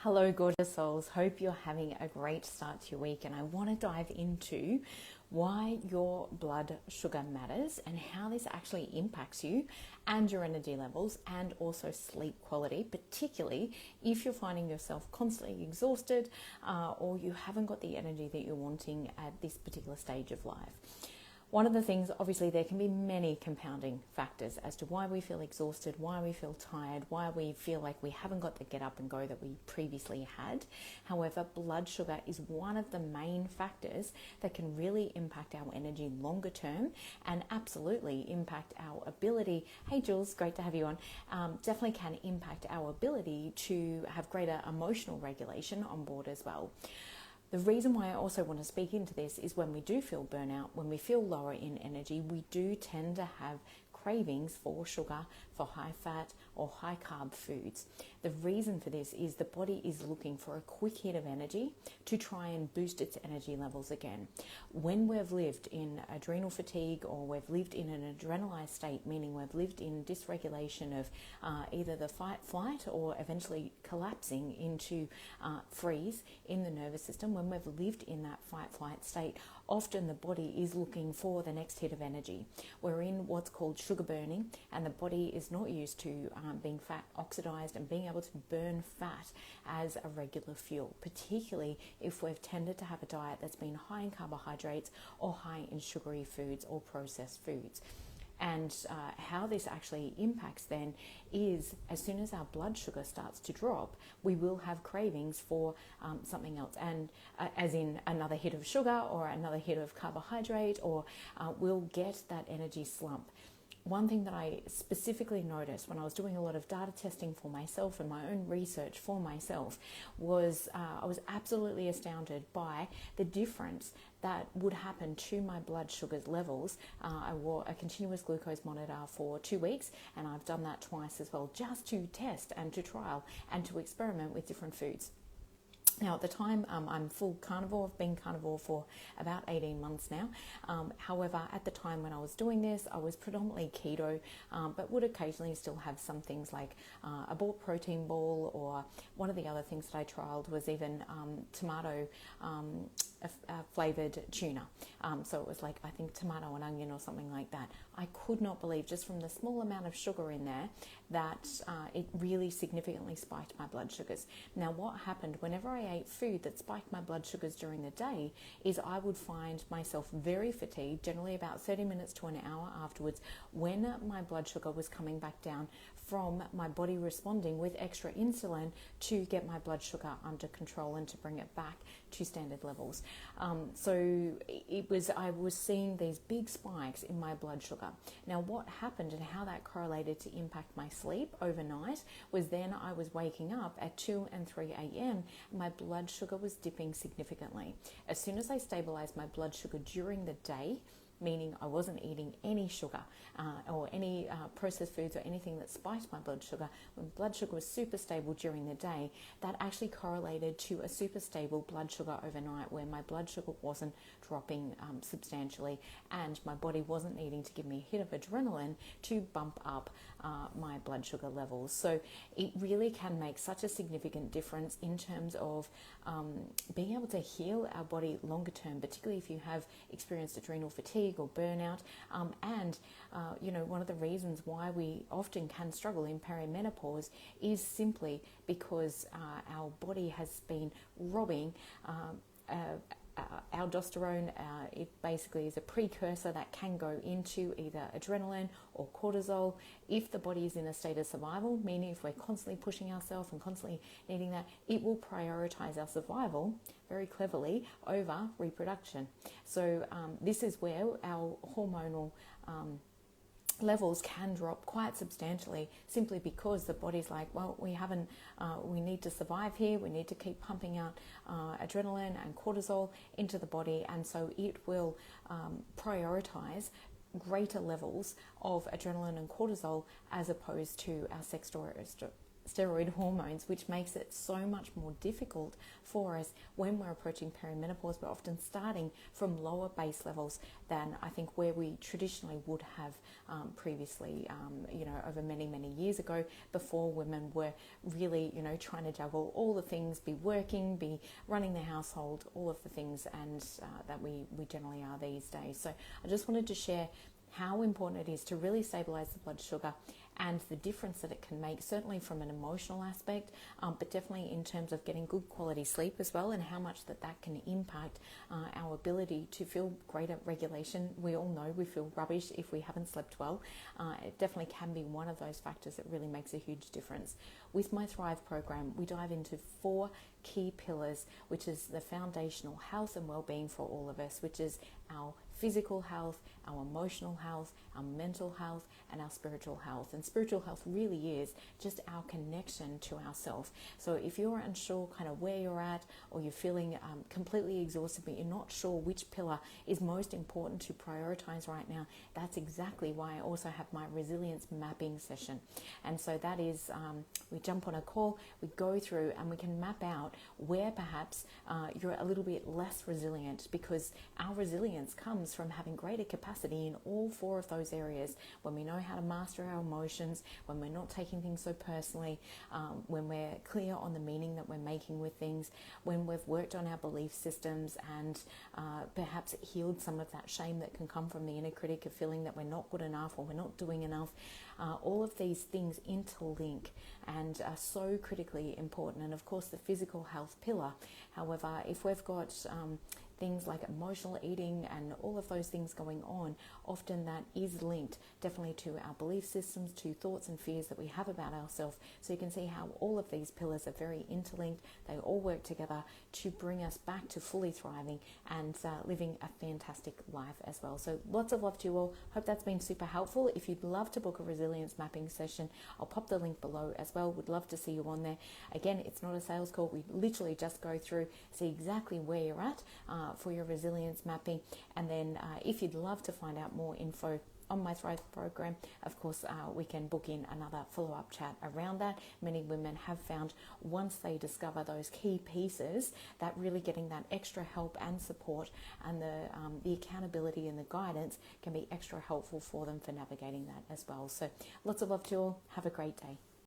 Hello, gorgeous souls. Hope you're having a great start to your week. And I want to dive into why your blood sugar matters and how this actually impacts you and your energy levels and also sleep quality, particularly if you're finding yourself constantly exhausted or you haven't got the energy that you're wanting at this particular stage of life. One of the things, obviously, there can be many compounding factors as to why we feel exhausted, why we feel tired, why we feel like we haven't got the get up and go that we previously had. However, blood sugar is one of the main factors that can really impact our energy longer term and absolutely impact our ability. Hey, Jules, great to have you on. Definitely can impact our ability to have greater emotional regulation on board as well. The reason why I also want to speak into this is when we do feel burnout, when we feel lower in energy, we do tend to have cravings for sugar, for high fat or high carb foods. The reason for this is the body is looking for a quick hit of energy to try and boost its energy levels again. When we've lived in adrenal fatigue or we've lived in an adrenalized state, meaning we've lived in dysregulation of either the fight, flight or eventually collapsing into freeze in the nervous system, when we've lived in that fight, flight state, often the body is looking for the next hit of energy. We're in what's called sugar burning, and the body is not used to being fat oxidized and being able to burn fat as a regular fuel, particularly if we've tended to have a diet that's been high in carbohydrates or high in sugary foods or processed foods. And how this actually impacts then is as soon as our blood sugar starts to drop, we will have cravings for something else, and as in another hit of sugar or another hit of carbohydrate, or we'll get that energy slump. One thing that I specifically noticed when I was doing a lot of data testing for myself and my own research for myself was I was absolutely astounded by the difference that would happen to my blood sugar levels. I wore a continuous glucose monitor for 2 weeks, and I've done that twice as well, just to test and to trial and to experiment with different foods. Now, at the time, I'm full carnivore. I've been carnivore for about 18 months now. However, at the time when I was doing this, I was predominantly keto, but would occasionally still have some things like a bought protein ball, or one of the other things that I trialed was even tomato flavored tuna. So it was like, I think, tomato and onion or something like that. I could not believe, just from the small amount of sugar in there, that it really significantly spiked my blood sugars. Now, what happened whenever I ate food that spiked my blood sugars during the day is I would find myself very fatigued, generally about 30 minutes to an hour afterwards, when my blood sugar was coming back down from my body responding with extra insulin to get my blood sugar under control and to bring it back to standard levels. So I was seeing these big spikes in my blood sugar. Now, what happened and how that correlated to impact my sleep overnight was then I was waking up at 2 and 3 a.m. and my blood sugar was dipping significantly. As soon as I stabilized my blood sugar during the day, meaning I wasn't eating any sugar or any processed foods or anything that spiked my blood sugar, when blood sugar was super stable during the day, that actually correlated to a super stable blood sugar overnight, where my blood sugar wasn't dropping substantially and my body wasn't needing to give me a hit of adrenaline to bump up my blood sugar levels. So it really can make such a significant difference in terms of being able to heal our body longer term, particularly if you have experienced adrenal fatigue or burnout. One of the reasons why we often can struggle in perimenopause is simply because our body has been robbing aldosterone. It basically is a precursor that can go into either adrenaline or cortisol. If the body is in a state of survival, meaning if we're constantly pushing ourselves and constantly needing that, it will prioritize our survival very cleverly over reproduction. So this is where our hormonal levels can drop quite substantially, simply because the body's like, well, we need to survive here, we need to keep pumping out adrenaline and cortisol into the body, and so it will prioritize greater levels of adrenaline and cortisol as opposed to our steroid hormones, which makes it so much more difficult for us when we're approaching perimenopause. We're often starting from lower base levels than I think where we traditionally would have previously, over many, many years ago, before women were really, trying to juggle all the things, be working, be running the household, all of the things, and that we generally are these days. So I just wanted to share how important it is to really stabilize the blood sugar and the difference that it can make, certainly from an emotional aspect, but definitely in terms of getting good quality sleep as well, and how much that can impact our ability to feel greater regulation. We all know we feel rubbish if we haven't slept well. It definitely can be one of those factors that really makes a huge difference. With my Thrive program, we dive into 4 key pillars, which is the foundational health and well-being for all of us, which is our physical health, our emotional health, our mental health, and our spiritual health. And spiritual health really is just our connection to ourselves. So if you're unsure kind of where you're at, or you're feeling completely exhausted, but you're not sure which pillar is most important to prioritize right now, that's exactly why I also have my resilience mapping session. And so that is, we jump on a call, we go through, and we can map out where perhaps you're a little bit less resilient, because our resilience comes from having greater capacity in all 4 of those areas. When we know how to master our emotions, when we're not taking things so personally, when we're clear on the meaning that we're making with things, when we've worked on our belief systems and perhaps healed some of that shame that can come from the inner critic of feeling that we're not good enough or we're not doing enough. All of these things interlink and are so critically important. And of course, the physical health pillar. However, if we've got things like emotional eating and all of those things going on, often that is linked definitely to our belief systems, to thoughts and fears that we have about ourselves. So you can see how all of these pillars are very interlinked. They all work together to bring us back to fully thriving and living a fantastic life as well. So lots of love to you all. Hope that's been super helpful. If you'd love to book a resilience mapping session, I'll pop the link below as well. Would love to see you on there. Again, it's not a sales call. We literally just go through, see exactly where you're at for your resilience mapping. And then if you'd love to find out more info on my Thrive program, of course, we can book in another follow-up chat around that. Many women have found once they discover those key pieces, that really getting that extra help and support and the accountability and the guidance can be extra helpful for them for navigating that as well. So lots of love to you all. Have a great day.